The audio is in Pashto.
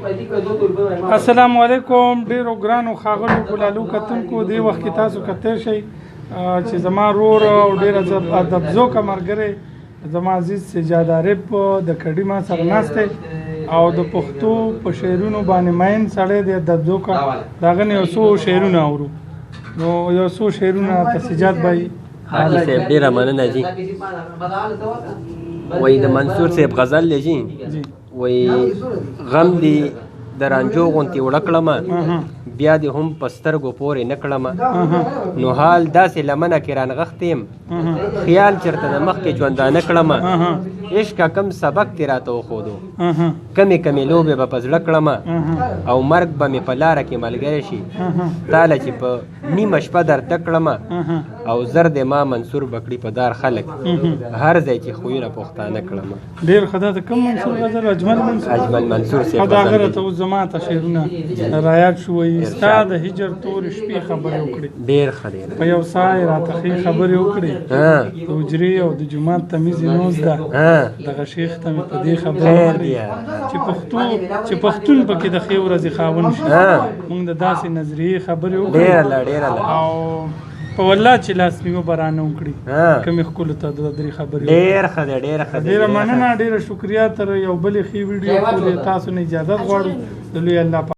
السلام علیکم. ډیرو ګرانو ښاغلو ګلالو کتونکو، دې وخت کې تاسو کتلی شئ چې زما رور او ډېر ادبزوکه ملګری زما عزیز سجاد عارف د کډي ما سره ناست دی او د پښتو په شعرونو باندې مین سړی دی. ادبزوکه د هغه نه یو څو شعرونه اورو. نو یو څو شعرونه په سجاد بھائی. حاجی صاحب ډېره مننه جي. وایي د منصور صاحب غزل دی جي، وایي غم دی د رانجو غوندې وړه کړمه، بیا دې هم په سترګو پورې نه کړمه. نو حال داسې لمنه کې رانغښتی یم، خیال چېرته د مخکې ژوندانه کړمه. عشقه کم سبق دې راته وښودو، کمې کمې لوبې به په زړه کړمه، او مرګ به مې په لاره کې ملګری شي تاله چې په نیمه شپه درته کړمه. او زر دې ما منصور بکړي په دار خلک، هر ځای چې خویونه پښتانه کړمه. ډېر ښه. دا د کوم منصور غزل؟ اجمل منصور صاحب دا هغه راته اوس زما ته شعرونه رایاد شو. وایي ستا د هجر تورې شپې خبرې وکړې، ډېر ښه ډېر په یو ساه یې راته ښې خبرې وکړې. د حجرې او د جومات تمیز یې نوز ده، دغه شیخ ته مې په دې خبرې وکړې چې پښتون پکې د ښې ورځې خاوند شي. موږ د داسې نظریې خبرې وکړې او په والله چې لاس نیوه به رانه وکړي کومې ښکلو ته د درې خبرې. ډېر ښه دی، ډېره ښه دی. ډېره مننه، ډېره شکریا. تر یو بلې ښې ویډیو پورې تاسو نه اجازت غواړو. د لوی الله